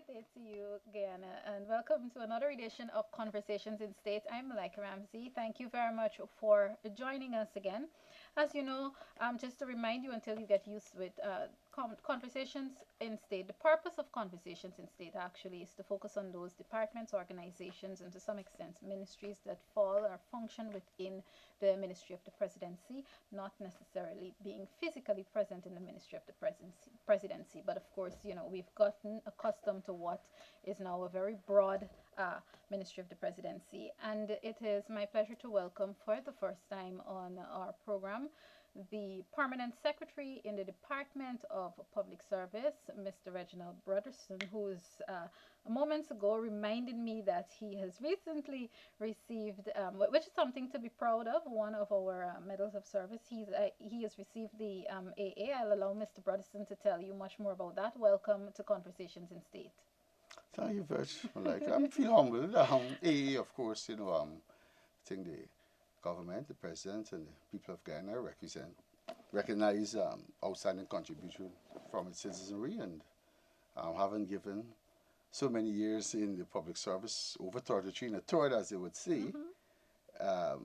good day to you, Guyana, and welcome to another edition of Conversations in State. I'm Malika Ramsey. Thank you very much for joining us again. As you know, just to remind you until you get used to it, Conversations in State, the purpose of Conversations in State actually is to focus on those departments, organizations, and to some extent ministries that fall or function within the Ministry of the Presidency, not necessarily being physically present in the Ministry of the Presidency. But of course, we've gotten accustomed to what is now a very broad Ministry of the Presidency. And it is my pleasure to welcome for the first time on our program the Permanent Secretary in the Department of Public Service, Mr. Reginald Brotherson, who's moments ago reminded me that he has recently received, which is something to be proud of, one of our medals of service. He has received the AA. I'll allow Mr. Brotherson to tell you much more about that. Welcome to Conversations in State. Thank you very much. Like, I feel humbled. Of course, I think the government, the president, and the people of Ghana recognize outstanding contribution from its citizenry and having given so many years in the public service, over 33 and a third, as they would say, I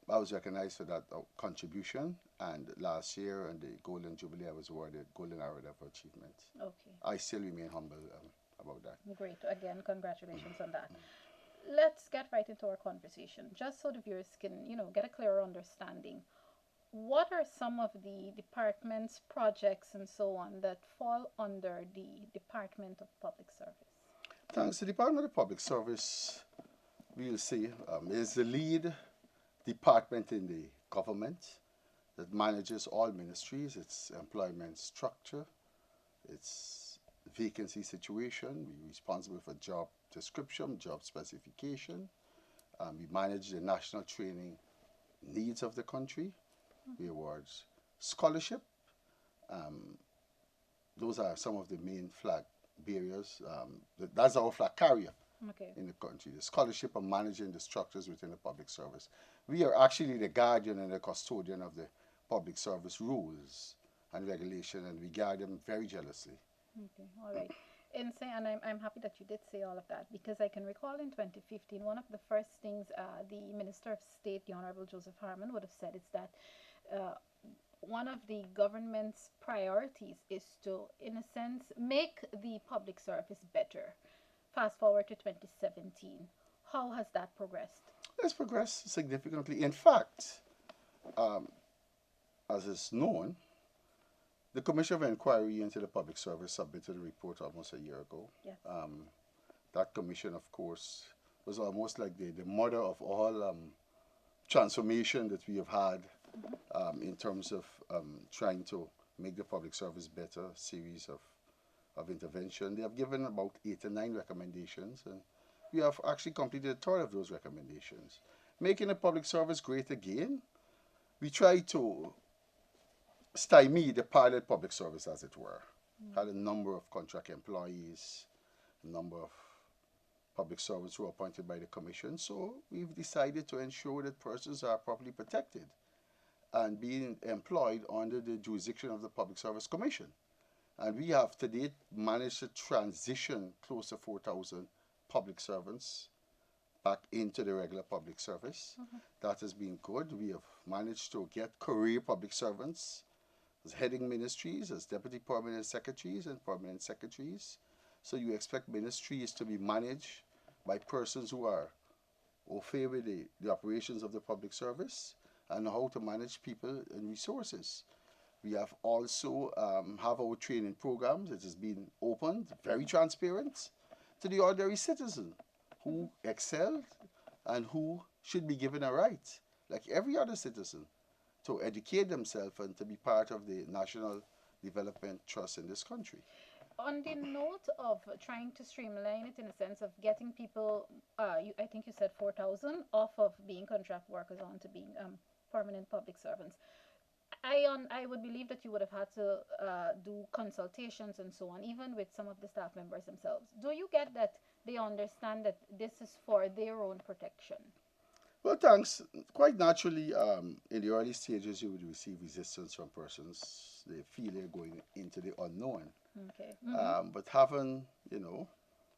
was recognized for that contribution. And last year, on the Golden Jubilee, I was awarded Golden Arrow for achievement. Okay. I still remain humble about that. Great. Again, congratulations on that. Let's get right into our conversation, just so the viewers can, get a clearer understanding. What are some of the departments, projects, and so on that fall under the Department of Public Service? Thanks. The Department of Public Service, we'll see, is the lead department in the government that manages all ministries, its employment structure, its vacancy situation. We're responsible for job description, job specification. We manage the national training needs of the country. We award scholarship. Those are some of the main flag bearers. That's our flag carrier in the country. The scholarship and managing the structures within the public service. We are actually the guardian and the custodian of the public service rules and regulation, and we guard them very jealously. Okay, all right. And I'm happy that you did say all of that, because I can recall in 2015, one of the first things the Minister of State, the Honorable Joseph Harmon, would have said is that one of the government's priorities is to, in a sense, make the public service better. Fast forward to 2017. How has that progressed? It's progressed significantly. In fact, as is known, the Commission of Inquiry into the Public Service submitted a report almost a year ago. Yes. That commission, of course, was almost like the mother of all transformation that we have had in terms of trying to make the public service better, a series of intervention. They have given about 8 or 9 recommendations, and we have actually completed a third of those recommendations. Making the public service great again, we try to stymie the pilot public service, as it were. Had a number of contract employees, a number of public servants who were appointed by the commission. So we've decided to ensure that persons are properly protected and being employed under the jurisdiction of the Public Service Commission. And we have to date managed to transition close to 4,000 public servants back into the regular public service. That has been good. We have managed to get career public servants as heading ministries, as deputy permanent secretaries and permanent secretaries. So you expect ministries to be managed by persons who are au fait with the operations of the public service and know how to manage people and resources. We have also have our training programs. It has been opened, very transparent, to the ordinary citizen who excelled and who should be given a right, like every other citizen, to educate themselves and to be part of the national development trust in this country. On the note of trying to streamline it in a sense of getting people, I think you said 4,000, off of being contract workers on to being permanent public servants. I would believe that you would have had to do consultations and so on, even with some of the staff members themselves. Do you get that they understand that this is for their own protection? Well, thanks. Quite naturally, in the early stages, you would receive resistance from persons. They feel they're going into the unknown. Okay. But having,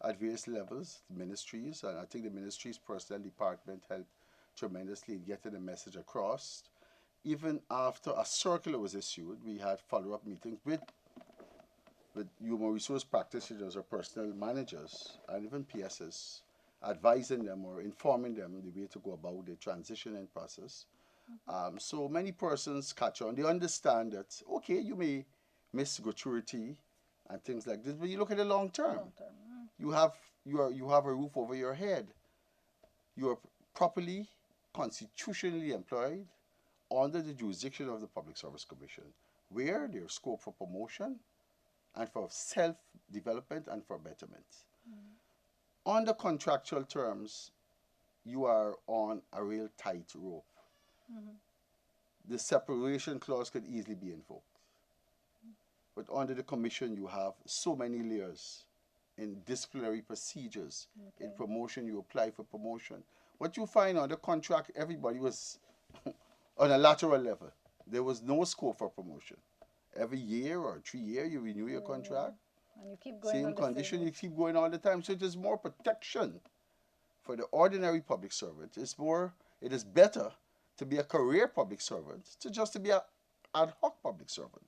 at various levels, ministries, and I think the ministry's personnel department helped tremendously in getting the message across. Even after a circular was issued, we had follow-up meetings with human resource practitioners or personnel managers and even PSs, advising them or informing them the way to go about the transitioning process. So many persons catch on. They understand that, okay, you may miss gratuity and things like this, but you look at the long term. Long term. You have you have a roof over your head. You are properly constitutionally employed under the jurisdiction of the Public Service Commission, where there's scope for promotion and for self-development and for betterment. Under contractual terms, you are on a real tight rope. The separation clause could easily be invoked. But under the commission, you have so many layers in disciplinary procedures. In promotion, you apply for promotion. What you find on the contract, everybody was on a lateral level. There was no scope for promotion. Every year or 3 years, you renew your contract. And you keep going Same on the condition, same you keep going all the time. So it is more protection for the ordinary public servant. It is better to be a career public servant to just to be an ad hoc public servant,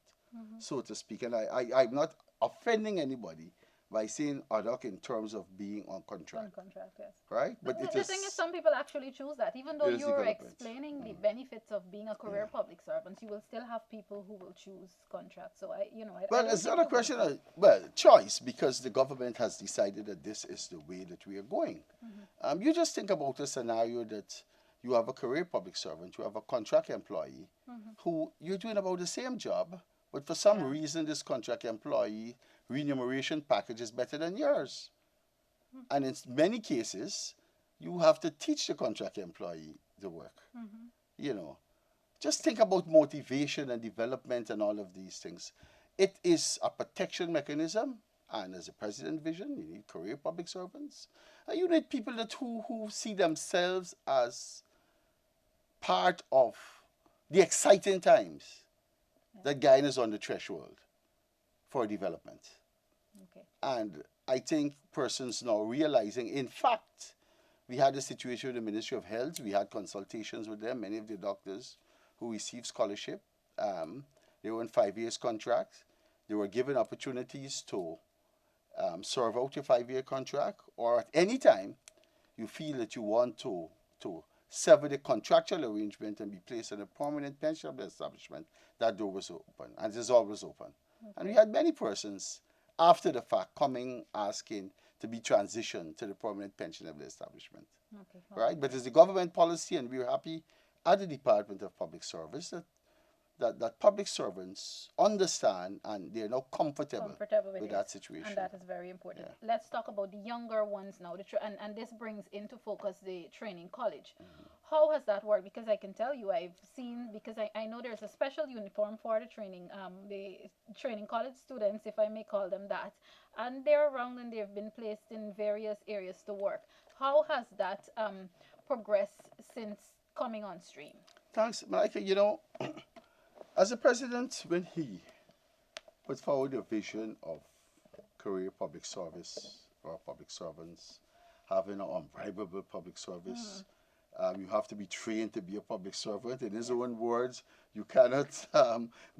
so to speak. And I'm not offending anybody by saying ad hoc in terms of being on contract. On contract, yes. Right? But But the thing is, some people actually choose that. Even though it is you're development. explaining the benefits of being a career public servant, you will still have people who will choose contract. So I Well, don't it's think not a you can question fault- of, well, choice, because the government has decided that this is the way that we are going. You just think about a scenario that you have a career public servant, you have a contract employee who you're doing about the same job, but for some reason this contract employee remuneration package is better than yours. And in many cases, you have to teach the contract employee the work. You know, just think about motivation and development and all of these things. It is a protection mechanism, and as the president vision, you need career public servants. And you need people who see themselves as part of the exciting times that Guyana is on the threshold for development. Okay. And I think persons now realizing, in fact, we had a situation with the Ministry of Health. We had consultations with them, many of the doctors who received scholarship. They were on 5 years contracts. They were given opportunities to serve out your 5-year contract, or at any time you feel that you want to sever the contractual arrangement and be placed on a permanent pension of the establishment, that door was open, and it is always open. And we had many persons after the fact coming asking to be transitioned to the permanent pension of the establishment. Okay. Right? But it's the government policy, and we're happy at the Department of Public Service that public servants understand and they're now comfortable with it. that situation. And that is very important. Let's talk about the younger ones now. And this brings into focus the training college. How has that worked? Because I can tell you, I've seen, because I know there's a special uniform for the training college students, if I may call them that. And they're around and they've been placed in various areas to work. How has that progressed since coming on stream? Thanks, Malika. You know, as a president, when he put forward a vision of career public service or public servants, having an unbribable public service, you have to be trained to be a public servant. In his own words, you cannot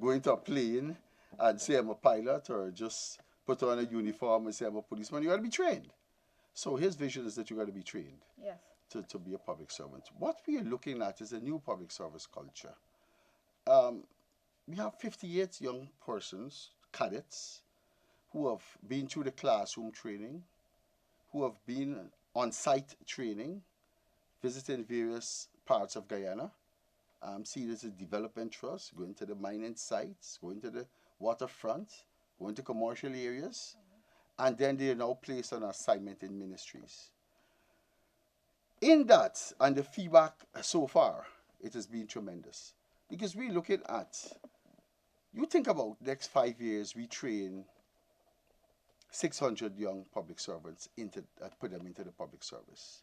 go into a plane and say I'm a pilot, or just put on a uniform and say I'm a policeman. You got to be trained. So his vision is that you got to be trained to be a public servant. What we are looking at is a new public service culture. We have 58 young persons, cadets, who have been through the classroom training, who have been on-site training, visiting various parts of Guyana. See, there's a development trust, going to the mining sites, going to the waterfront, going to commercial areas, and then they are now placed on assignment in ministries. In that, and the feedback so far, it has been tremendous. Because we're looking at, you think about next 5 years, we train 600 young public servants, put them into the public service.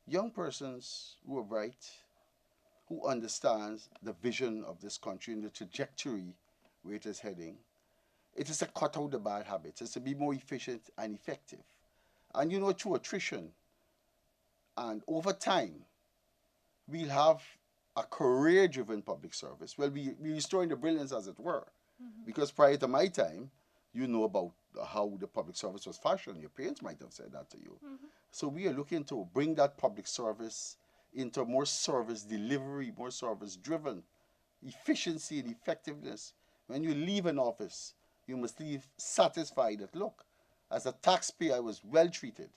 Young persons who are bright, who understands the vision of this country and the trajectory where it is heading. It is to cut out the bad habits. It's to be more efficient and effective. And through attrition and over time, we'll have a career driven public service. Well, we restoring the brilliance, as it were, because prior to my time, you know about how the public service was fashioned. Your parents might have said that to you. So we are looking to bring that public service into more service delivery, more service driven, efficiency and effectiveness. When you leave an office, you must leave satisfied that, look, as a taxpayer, I was well treated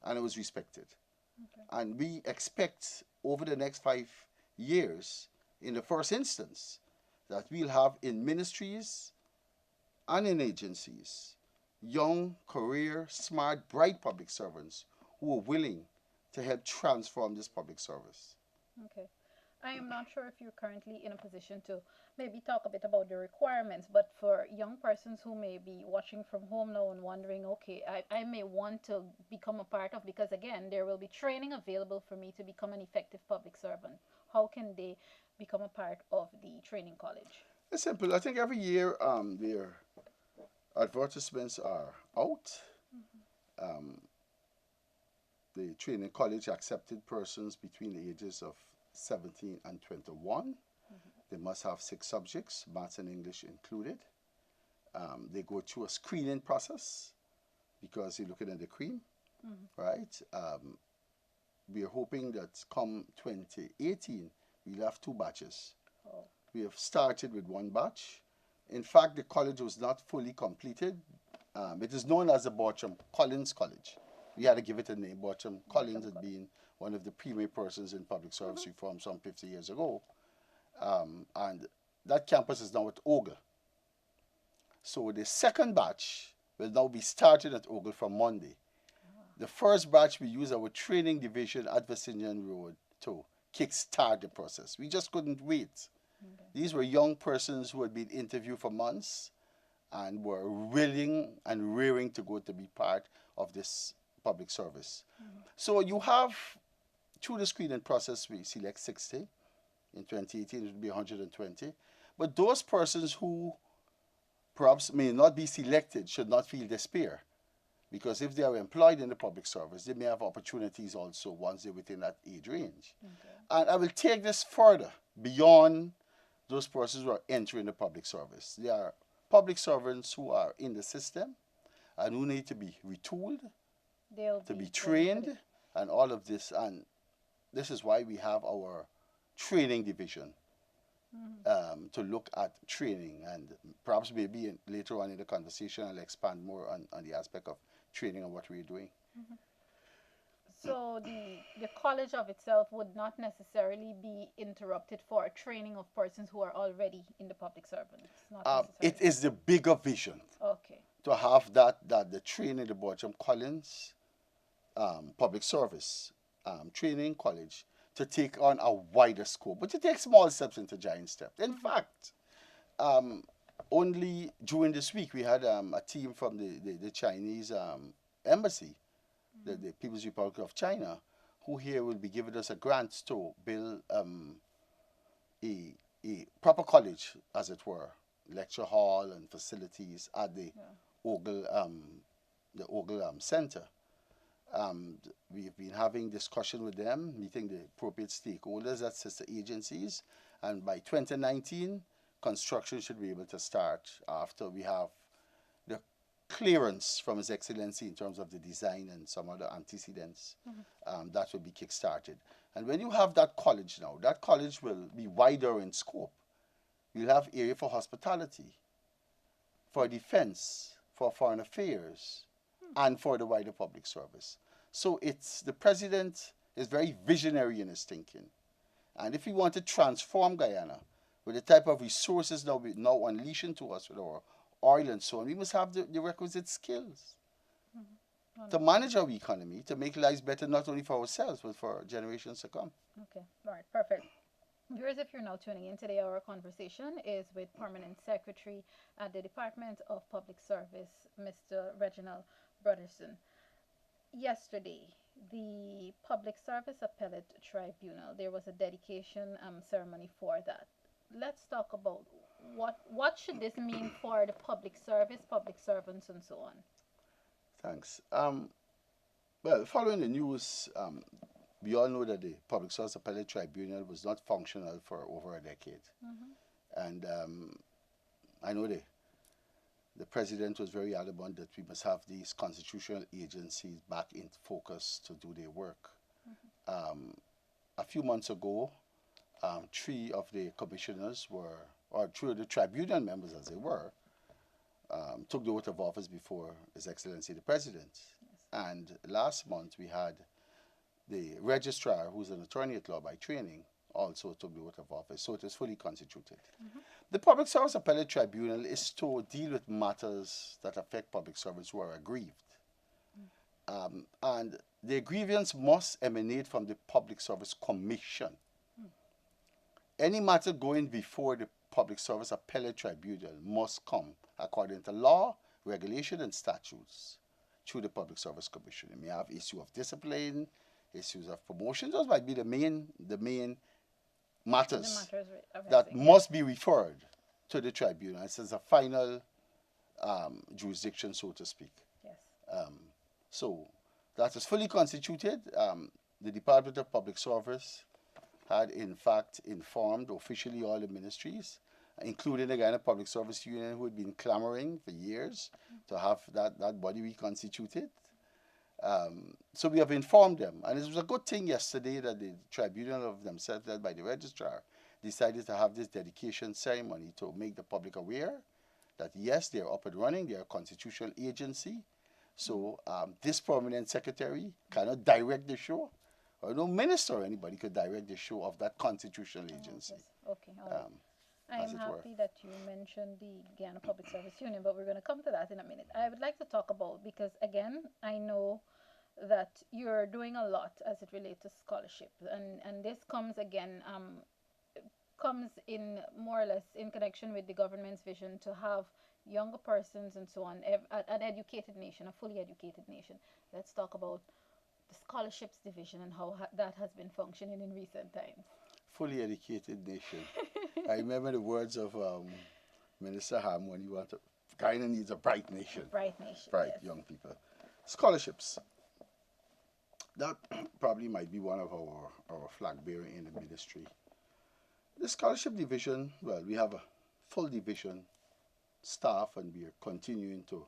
and I was respected. Okay. And we expect over the next 5 years, in the first instance, that we'll have in ministries and in agencies young, career, smart, bright public servants who are willing to help transform this public service. Okay. I am not sure if you're currently in a position to maybe talk a bit about the requirements, but for young persons who may be watching from home now and wondering, okay, I may want to become a part of, because again, there will be training available for me to become an effective public servant. How can they become a part of the training college? It's simple. I think every year their advertisements are out. Um, the training college accepted persons between the ages of 17 and 21. They must have 6 subjects, maths and English included. They go through a screening process because you're looking at the cream, right? We are hoping that come 2018, we'll have 2 batches. Oh, We have started with 1 batch. In fact, the college was not fully completed. It is known as the Bartram Collins College. We had to give it a name. Bartram Collins had been one of the premier persons in public service reform some 50 years ago. And that campus is now at Ogle. So the second batch will now be started at Ogle from Monday. The first batch we use our training division at Virginian Road to kickstart the process. We just couldn't wait. okay. These were young persons who had been interviewed for months and were willing and rearing to go to be part of this public service. So you have, through the screening process, we select 60. In 2018, it would be 120. But those persons who perhaps may not be selected should not feel despair. Because if they are employed in the public service, they may have opportunities also once they're within that age range. Okay. And I will take this further beyond those persons who are entering the public service. There are public servants who are in the system and who need to be retooled, They'll to be ready for trained, and all of this. And this is why we have our training division to look at training. And perhaps maybe later on in the conversation, I'll expand more on the aspect of training and what we're doing. So the college of itself would not necessarily be interrupted for training of persons who are already in the public servants. Not It necessarily. is the bigger vision Okay. to have that the training, the Bartram Collins public service training college to take on a wider scope, but to take small steps into giant steps. In fact, only during this week we had a team from the Chinese embassy, the People's Republic of China, who here will be giving us a grant to build a proper college, as it were, lecture hall and facilities at the Yeah. Ogle Center. We've been having discussion with them, meeting the appropriate stakeholders at sister agencies, and by 2019, construction should be able to start after we have the clearance from His Excellency in terms of the design and some other antecedents. That will be kick-started. And when you have that college now, that college will be wider in scope. You'll have area for hospitality, for defense, for foreign affairs, and for the wider public service. So it's the president is very visionary in his thinking. And if we want to transform Guyana with the type of resources that we now unleashing to us with our oil and so on, we must have the requisite skills to manage our economy, to make lives better not only for ourselves, but for generations to come. Okay. All right. Perfect. Viewers, if you're now tuning in today, our conversation is with Permanent Secretary at the Department of Public Service, Mr. Reginald Brotherson. Yesterday, the Public Service Appellate Tribunal, there was a dedication ceremony for that. Let's talk about what should this mean for the public service, public servants, and so on. Thanks. Well, following the news, we all know that the Public Service Appellate Tribunal was not functional for over a decade. And I know the president was very adamant that we must have these constitutional agencies back in focus to do their work. A few months ago, three of the commissioners were, or three of the tribunal members as they were, took the oath of office before His Excellency the President. And last month we had the registrar, who's an attorney at law by training, also took the oath of office. So it is fully constituted. The Public Service Appellate Tribunal is to deal with matters that affect public servants who are aggrieved. And the grievance must emanate from the Public Service Commission. Any matter going before the Public Service Appellate Tribunal must come according to law, regulation, and statutes through the Public Service Commission. It may have issue of discipline, issues of promotion. Those might be the main matters that must be referred to the tribunal. This is a final jurisdiction, so to speak. Yes. So that is fully constituted. The Department of Public Service had in fact informed officially all the ministries, including the Ghana Public Service Union, who had been clamoring for years to have that body reconstituted. So we have informed them, and it was a good thing yesterday that the tribunal of themselves, led by the registrar, decided to have this dedication ceremony to make the public aware that yes, they are up and running, they are a constitutional agency. So this permanent secretary cannot direct the show, or no minister or anybody could direct the show of that constitutional agency. Yes. Okay, all right. I'm happy that you mentioned the Ghana Public Service Union, but we're going to come to that in a minute. I would like to talk about, because again, I know that you're doing a lot as it relates to scholarship, and this comes again, comes in more or less in connection with the government's vision to have younger persons and so on, an educated nation, a fully educated nation. Let's talk about the scholarships division and how that has been functioning in recent times. Fully educated nation. I remember the words of Minister Ham when he wanted, Ghana needs a bright nation. Bright nation. Bright yes. young people. Scholarships. That probably might be one of our flag bearing in the ministry. The scholarship division, well, we have a full division staff, and we are continuing to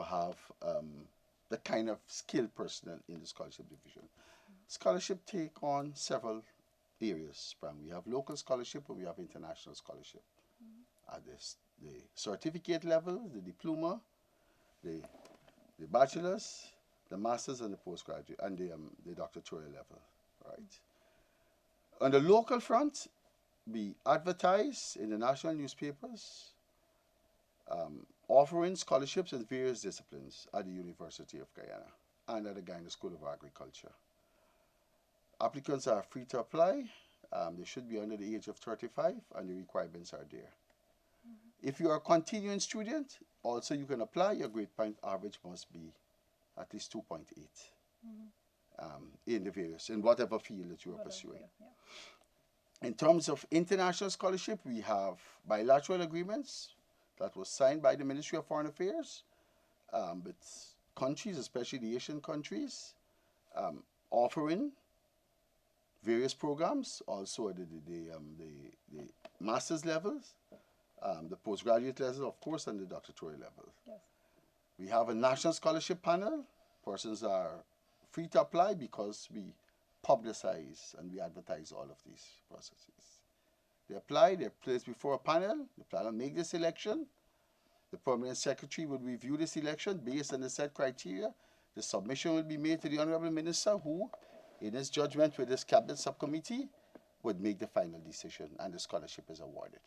have the kind of skilled personnel in the scholarship division. Scholarship take on several areas. We have local scholarship and we have international scholarship. At the certificate level, the diploma, the bachelor's, the master's, and the postgraduate, and the doctoral level, right? On the local front, we advertise in the national newspapers, offering scholarships in various disciplines at the University of Guyana and at the Guyana School of Agriculture. Applicants are free to apply. They should be under the age of 35, and the requirements are there. If you are a continuing student, also you can apply. Your grade point average must be at least 2.8 in whatever field that you are pursuing. In terms of international scholarship, we have bilateral agreements that was signed by the Ministry of Foreign Affairs with countries, especially the Asian countries, offering various programs, also at the master's levels, the postgraduate level, of course, and the doctoral level. Yes. We have a national scholarship panel. Persons are free to apply because we publicize and we advertise all of these processes. They apply, they're placed before a panel, the panel make the selection, the permanent secretary would review the selection based on the set criteria, the submission will be made to the Honorable Minister, who, in his judgment with his cabinet subcommittee, would make the final decision, and the scholarship is awarded.